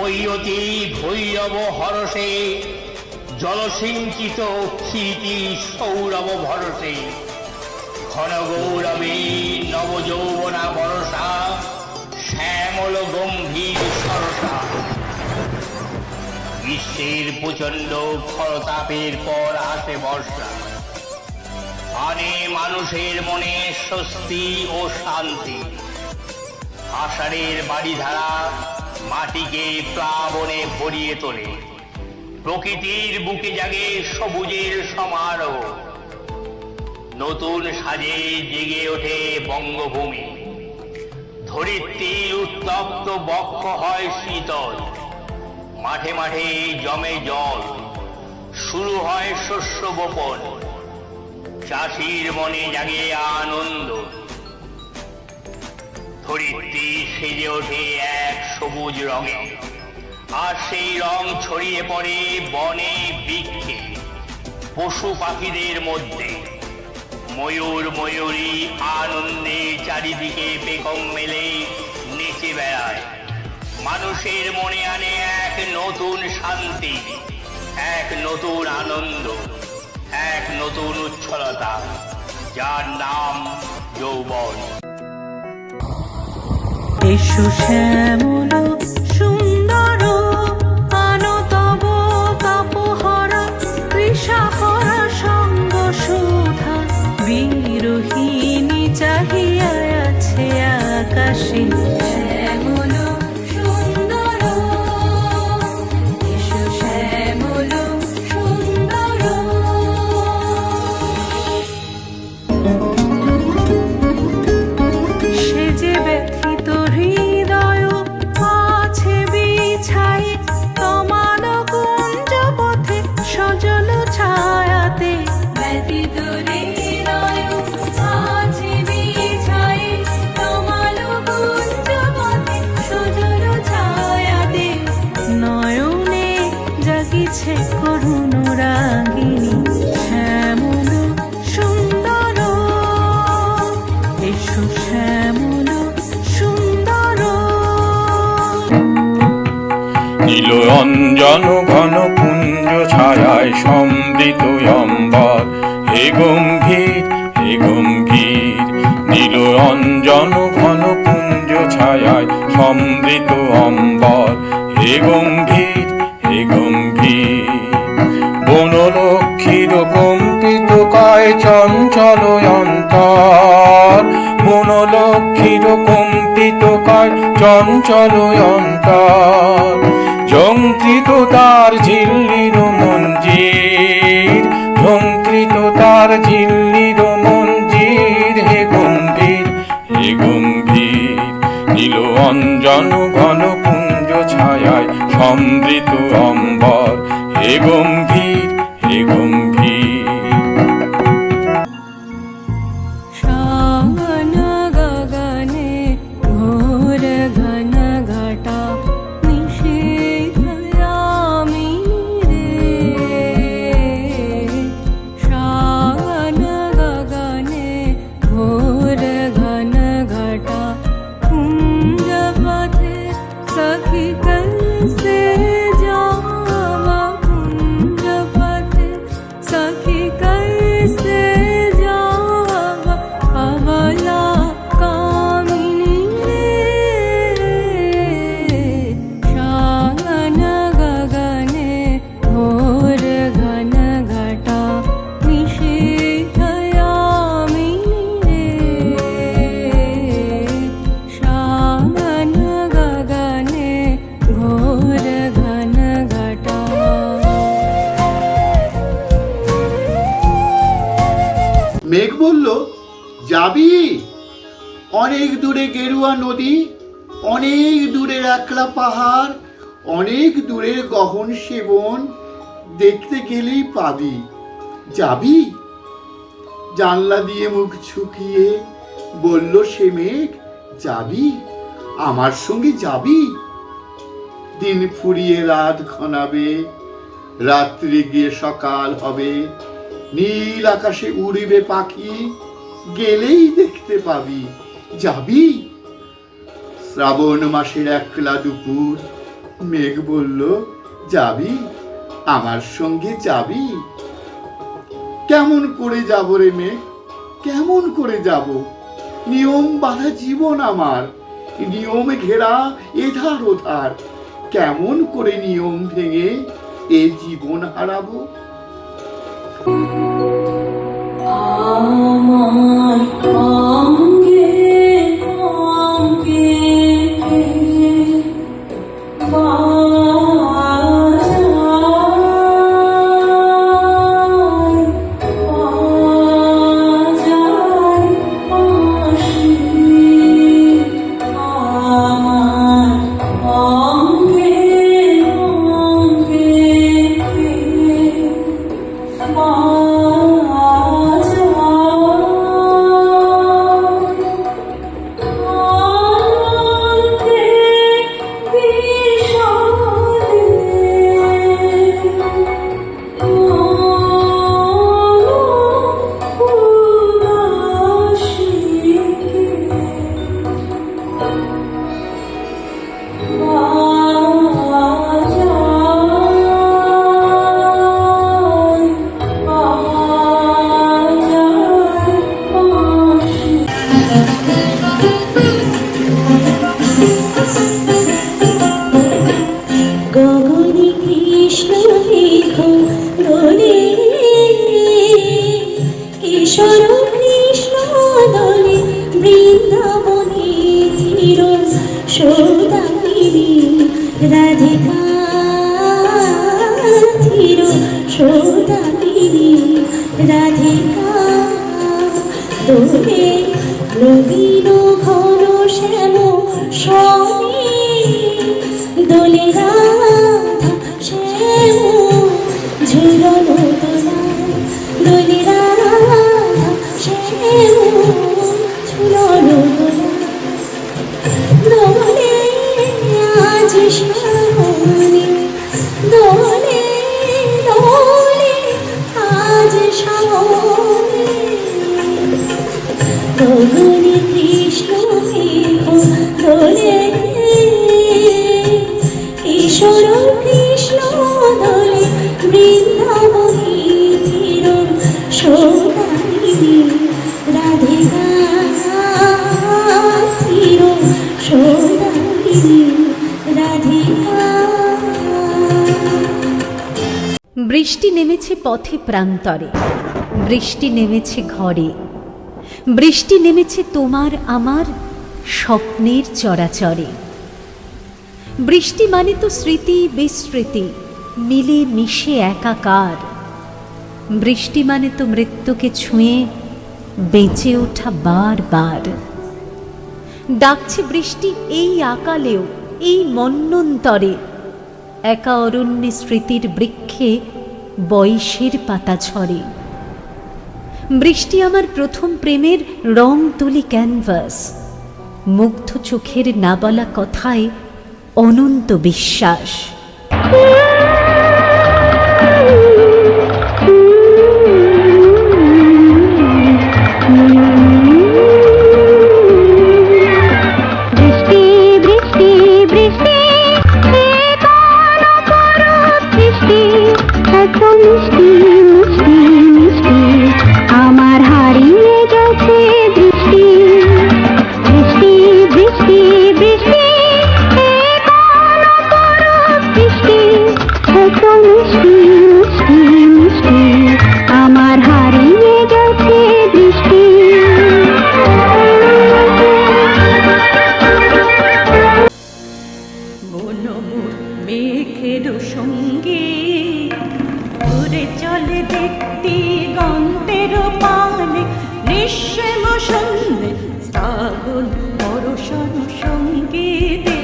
কৈয়তি ভৈরব হরসে, জলসিঞ্চিত ক্ষীতি সৌরভ ভরসে, ঘন গৌরবে নবযৌবনা বরসা, শ্যামল গম্ভীর সরসা। গ্রীষ্মের প্রচন্ড খরতাপের পর আসে বর্ষা, আনে মানুষের মনে স্বস্তি ও শান্তি। আষাঢ়ের বাড়িধারা মাটিকে প্লাবনে ভরিয়ে তোলে, প্রকৃতির বুকে জাগে সবুজের সমারোহ। নতুন সাজে জেগে ওঠে বঙ্গভূমি, ধরিত্রীর উত্তপ্ত বক্ষ হয় শীতল। মাঠে মাঠে জমে জল, শুরু হয় শস্য বপন। চাষির মনে জাগে আনন্দ, ধরিত্রী সেজে ওঠে এক সবুজ রঙে। আর সেই রং ছড়িয়ে পড়ে বনে বৃক্ষে, পশু পাখিদের মধ্যে। ময়ূর ময়ূরী আনন্দে চারিদিকে পেখম মেলে নেচে বেড়ায়। মানুষের মনে আনে এক নতুন শান্তি, এক নতুন আনন্দ, এক নতুন উচ্ছলতা, যার নাম যৌবন। এসো শ্যামল সুন্দর আনো তব কাপহরা, কৃষাহরা সঙ্গ সুধা। বিরোহিণী চাহিয়া আছে আকাশে, শ্যামল সুন্দর। এসো শ্যামল সুন্দর। সে যে ব্যথিত হৃদয় আছে বিছাই, তমাল কুঞ্জ পথে সজল ছায়াতে। ব্যথিত হৃদয় আছে বিছাই, তমাল কুঞ্জ পথে সজল ছায়াতে। নয়নে জাগিছে করুণ রাগিনী, শ্যামল সুন্দর। এসো শ্যামল সুন্দর। নীল অঞ্জন ঘন পুঞ্জ ছায়ায় সমৃত অম্বর, হে গম্ভীর হে গম্ভীর। নীল অঞ্জন ঘন পুঞ্জ ছায়ায় সমৃত অম্বর, হে গম্ভীর হে গম্ভীর। বনলক্ষ্মীর কম্পিত কায় চঞ্চল অন্তর, বনলক্ষ্মীর কম্পিত কায় চঞ্চল অন্তর। ঝঙ্কৃত তার ঝিল্লির মঞ্জির, ঝঙ্কৃত তার ঝিল্লির মঞ্জির, হে গম্ভীর হে গম্ভীর। নীল অঞ্জন ঘন পুঞ্জ ছায়ায় সমৃত অম্বর, হে গম্ভীর হে গম্ভীর। শ্রাবণ গগনে ঘোর ঘন ঘটা, নিশীথয়ামি রে। শ্রাবণ গগনে ঘোর ঘন ঘটা, কুঞ্জ পথে সখী कैसे जावा। कुंज पथे सखी कैसे जावा, अबला कामिनी रे। श्रावण गगने घोर घन घटा, निशीथयामी रे। श्रावण गगने ঘোর ঘন ঘটা। মেঘ বলল, যাবি? অনেক দূরে গেরুয়া নদী, অনেক দূরে একলা পাহাড়, অনেক দূরের গহন সেবন দেখতে গেলেই পাবি। যাবি? জানলা দিয়ে মুখ ছুকিয়ে বলল সে মেঘ, যাবি? আমার সঙ্গে যাবি? দিন ফুরিয়ে রাত ঘনাবে, রাত্রি গিয়ে সকাল হবে। নীল আকাশে উড়িবে পাখি, গেলেই দেখতে পাবি। যাবি? শ্রাবণ মাসের একলা দুপুর, মেঘ বলল, যাবি, আমার সঙ্গে যাবি? কেমন করে যাব রে মেঘ, কেমন করে যাব? নিয়ম বাঁধা জীবন আমার, নিয়মে ঘেরা এধার ওধার। কেমন করে নিয়ম ভেঙে এ জীবন হারাবো? আমার অঙ্গে অঙ্গে গগনে কৃষ্ণ মেঘ দোলে, কিশোর কৃষ্ণ দোলে, বৃন্দাবনে ধীর সৌদামিনী রাধিকা, ধীর সৌদামিনী রাধিকা। দোলে নবীন ঘন শ্যাম সনে, দোলে রাধা শ্যাম ঝুলন দোলায়, দোলে রাধা শ্যাম ঝুলন দোলায়। দোলে আজ শ্যামনে, দোলে দোলে আজ শ্যামনে। গগনে কৃষ্ণ মেঘ দোলে, কিশোর কৃষ্ণ দোলে, বৃন্দাবনে ধীর সৌদামিনী রাধিকা, ধীর সৌদামিনী রাধিকা। বৃষ্টি নেমেছে পথে প্রান্তরে, বৃষ্টি নেমেছে ঘরে, বৃষ্টি নেমেছে তোমার আমার স্বপ্নের চরাচরে। বৃষ্টি মানে তো স্মৃতি বিস্মৃতি মিলে মিশে একাকার। বৃষ্টি মানে তো মৃত্যুকে ছুঁয়ে বেঁচে ওঠা বারবার। ডাকছে বৃষ্টি এই আকালেও, এই মন্বন্তরে, একা অরণ্যে স্মৃতির বৃক্ষে বয়সের পাতা ঝরে। বৃষ্টি আমার প্রথম প্রেমের রং তুলি ক্যানভাস, মুগ্ধ চোখের না বলা কথায় অনন্ত বিশ্বাস। বৃষ্টি বৃষ্টি বৃষ্টি, বৃষ্টি এত মিষ্টি মিষ্টি মিষ্টি, আমার হারিয়ে গেছে দৃষ্টি। বৃষ্টি বৃষ্টি বৃষ্টি, বৃষ্টি এত মিষ্টি মিষ্টি মিষ্টি, আমার হারিয়ে গেছে দৃষ্টি। মনোমোর মেঘের সঙ্গে ঘুরে চলে দেখতে গন্তের পানে, নিঃশ্বেম সন্ধ্যে শ্রাবণ বরষণ সঙ্গীতে।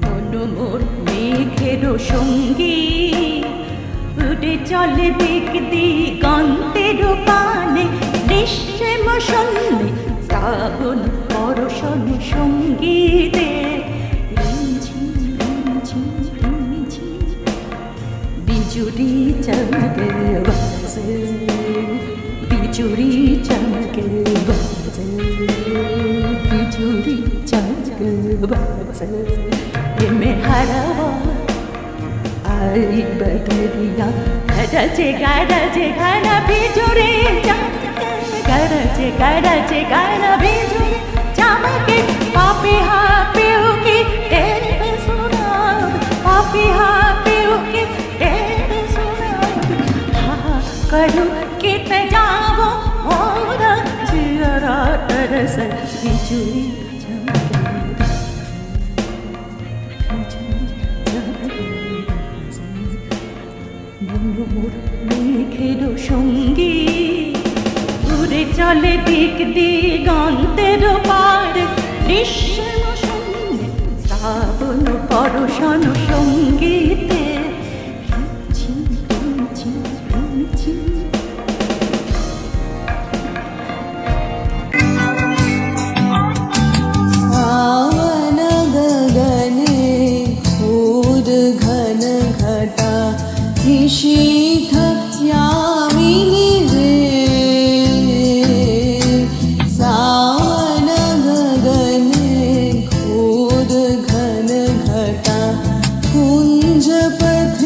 মনোমোর মেঘের সঙ্গে উড়ে চলে দেখতে গন্তের পানে, নিঃশ্বেম সন্ধ্যে শ্রাবণ বরষণ সঙ্গীতে। বিজুরি চমকে বাজে, বিজুরি চমকে বাজে। बिजुली चमक बरसे में हरवा आई बदरिया गरजे गरजे घना बिजुली चमक गरजे गरजे घना बिजुली चमके पापी हापी की तेरे सुना पापी हापी की तेरे सुना करूं कितने जाऊं और जिया तरस बिजुली মেঘের সঙ্গী উড়ে চলে দিক দিগন্তের পার গ্রীষ্ম সন্ধ্যে শ্রাবণ পরশন সঙ্গীতে ঝিম ঝিম ঝিম ঝিম सावन गगने घोर घन घटा निशीथ यामिनी रे सावन गगने घोर घन घटा कुंज पथ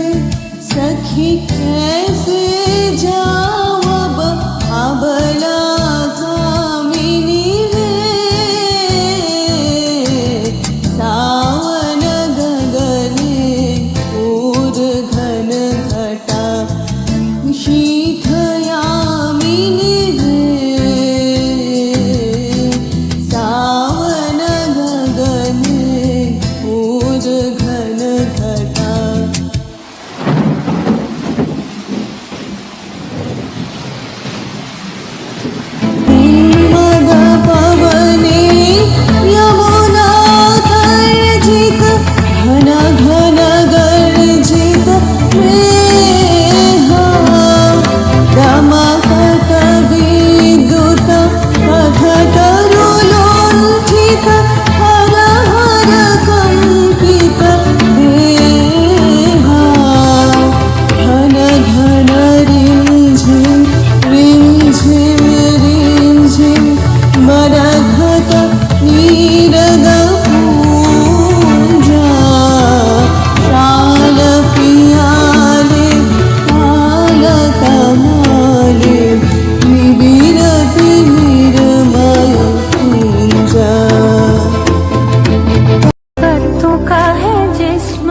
सखी कैसे जावब अबला कामिनी रे सावन गगने घोर घन घटा शीत यामिनी रे सावन गगने घोर घन घटा मद पवने यमुना गर्जित घन घन गर्जित मेहा रमकट विद्युत पथतरुलोण्ठित हर हर कम्पित देहा घन घन रिंझिम रिंझिम रिंझिम मरघट नीरग पूजा शाल पियाले काल कमाले निबिरति निर्मय पूजा तू का है जिस्म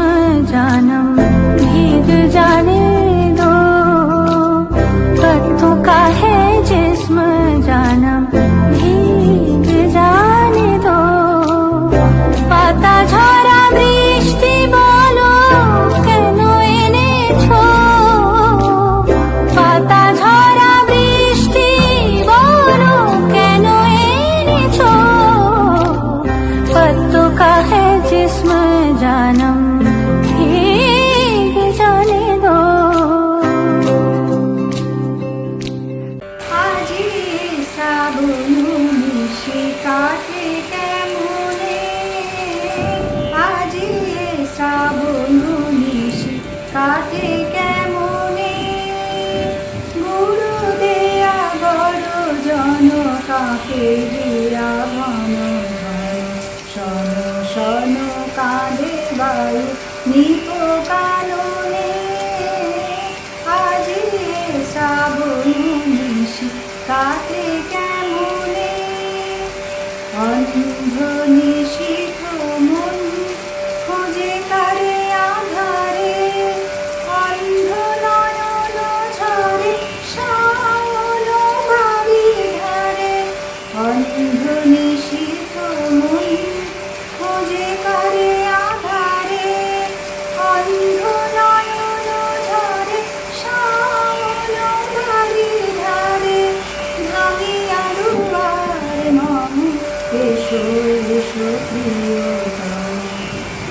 जानम भीग जाने दो तू का है जिस्म जानम भीग जाने दो पाता झरा বৃষ্টি বলো কেন এনেছো পাতা ঝরা বৃষ্টি বলো কেন এনেছো पत्तों का है जिस्म जानम भीग जाने दो আজি শ্রাবণ নিশি কাটে কেমনে আজি শ্রাবণ নিশি কাটে কেমনে গুরু দেয়া বড় জন কাকে দিয়া ঘন শন শন কাঁদে বায়ু নিপ কাননে আজি শ্রাবণ নিশি কাটে কেমনে অন্ধ নিশিথ মন খোঁজে কারে আধারে অন্ধ নয়ন ঝরে শাওন বাড়ি ধারে অন্ধ নিশিথ মন খোঁজে কারে আধারে অন্ধ নয়ন ঝরে শাওন বাড়ি ধারে ভাঙিয়া দুয়ার মন এসো এসো প্রিয়তম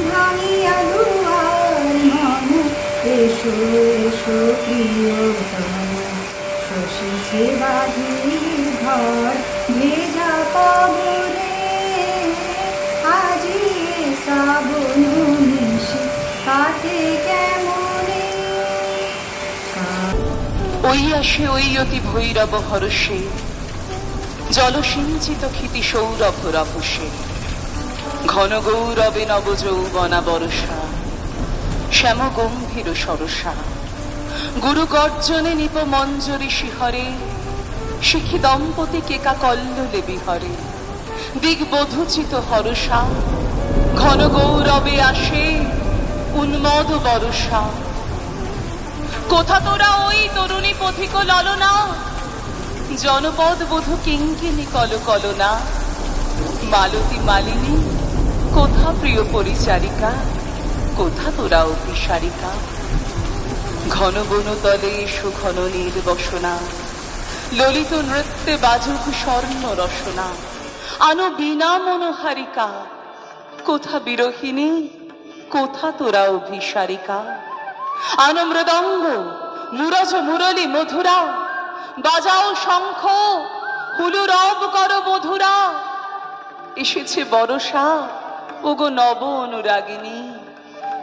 ভাঙিয়া দুয়ার মন এসো এসো প্রিয়তম শশীছে বাঁধি ঘর ভেজা কবরে আজি শ্রাবণ নিশি কাটে কেমনে ওই আসে ওই অতি ভৈরব হরষে জলসিঞ্চিত ক্ষিতি সৌরভ রভসে, ঘন গৌরবে নবযৌবনা বরষা, শ্যাম গম্ভীর সরসা, গুরু গর্জনে নিপ মঞ্জরি শিহরে, শিখি দম্পতি কেকা কল্লোলে বিহরে, দিগ্বধূচিত হরসা, ঘন গৌরবে আসে উন্মদ বরষা। কোথা তোরা ওই তরুণী পথিক ললনা, জনপদ বধূ কিঙ্কিনি কলকলনা, মালতী মালিনী কোথা প্রিয় পরিচারিকা, কোথা তোরা অভিসারিকা। ঘন বনতলে সুঘন নীল বসনা, ললিত নৃত্যে বাজুক স্বর্ণ রসনা, আনো বিনা মনোহারিকা, কোথা বিরহিণী, কোথা তোরা অভিসারিকা। আনো মৃদঙ্গ মুরজ মুরলি মধুরা, বাজাও শঙ্খ হুলু রব কর মধুরা। এসেছে বরষা, ওগো নব অনুরাগিনী,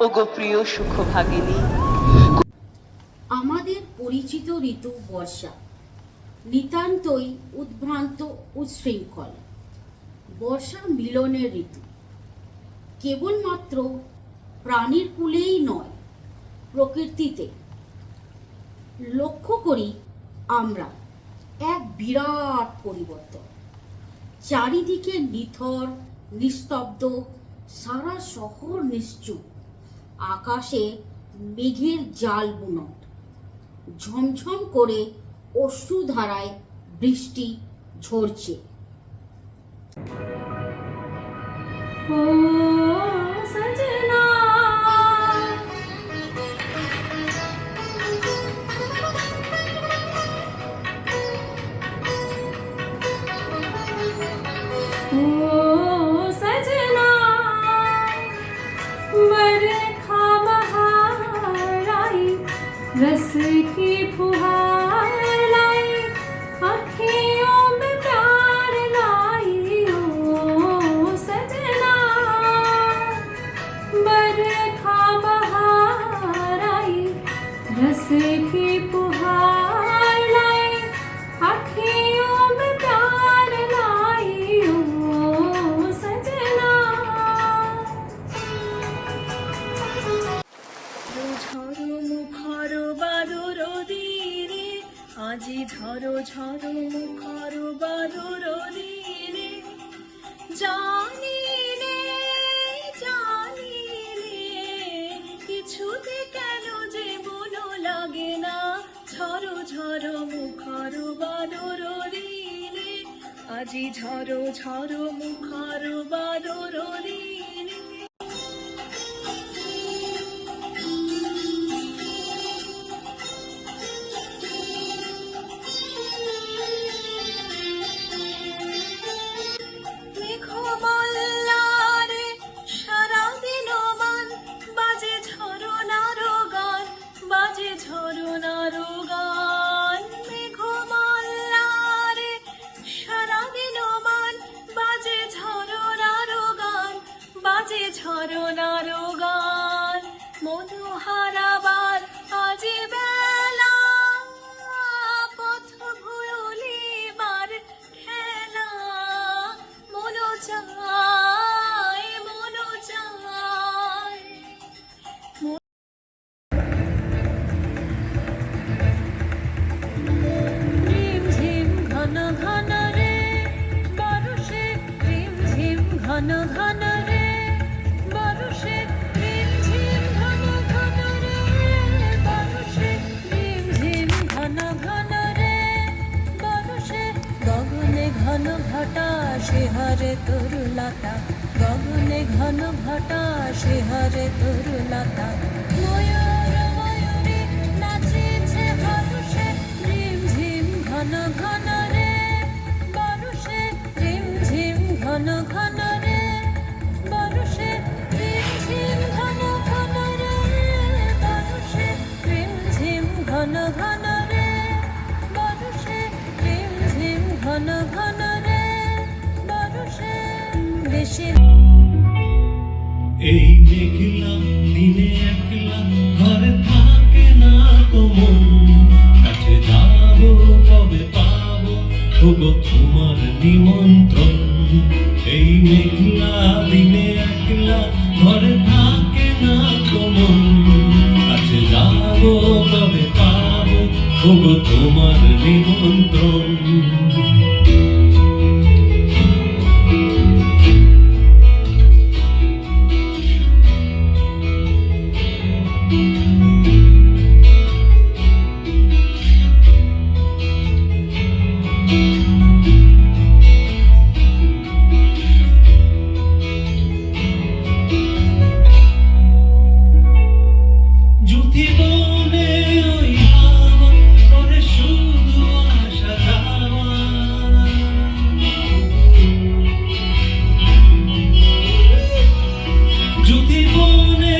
ওগো প্রিয় সুখভাগিনী। আমাদের পরিচিত ঋতু বর্ষা নিতান্তই উদ্ভ্রান্ত উচ্ছৃঙ্খল। বর্ষা মিলনের ঋতু, কেবলমাত্র প্রাণীর কুলেই নয়, প্রকৃতিতে লক্ষ্য করি আমরা এক বিরাট পরিবর্তন। চারিদিকে নিথর নিস্তব্ধ, সারা শহর নিশ্চুপ, আকাশে মেঘের জাল বুনট, ঝমঝম করে অশ্রুধারায় বৃষ্টি ঝরছে। ও সজনা, ओ सजना, बरखा बहार आई, रस की फुहार लाई, अखियों में प्यार लाई। ओ सजना, बरखा बहार आई, रस की फुहार लाई, अखियों में प्यार लाई। ओ सजना, ঝড়ো মুখর বাদর দিনে, আজি ঝড়ো ঝড়ো মুখর বাদর দিনে, জানিলে জানিলে কিছুতে কেন যে মন লাগে না। ঝড়ো ঝড়ো মুখর বাদর দিনে, আজি ঝড়ো ঝড়ো মুখর বাদর দিনে। মেঘমাল্লারে সারাদিন মান, বাজে ঝরনার গান, বাজে ঝরনার গান। মেঘমাল্লারে সারাদিন মান, বাজে ঝরনার গান, বাজে ঝরনার গান। মনোহারাবার আজি বেলা, পথ ভুলিবার খেলা, মন চায় মন চায়। রিম ঝিম ঘন ঘন রে বরষে, রিম ঝিম ঘন ঘন রে বরষে, রিম ঝিম ঘন ঘন রে বরষে, রিম ঝিম ঘন ঘন রে বরষে। গগনে ঘন ঘটা শিহরে তরুলতা, গগনে ঘন ঘটা শিহরে তরুলতা। ময়ূর ময়ূরী নাচিছে হর্ষে, রিম ঝিম ঘন ঘন রে বরষে, রিম ঝিম ঘন ঘন রে বরষে, রিম ঝিম ঘন ঘন রে বরষে, রিম ঝিম ঘন ঘন রে বরষে, রিম ঝিম ঘন ঘন রে বরষে। দেশে এই মেঘলা দিনে একলা ঘরে থাকে না তো মন, কাছে যাবো কবে পাবো নিমন্ত্রণ। জুথি বনে ওই হাওয়া করে শুধু আসা যাওয়া। জুথি বনে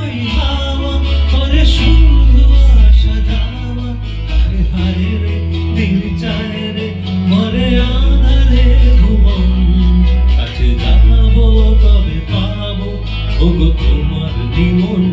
ওই হাওয়া করে শুধু আসা যাওয়া। হায় হায় রে দিন চায় রে মরে আধারে ভুবন। কাছে যাবো তবে পাবো ওগো তোমার নিমন্ত্রণ।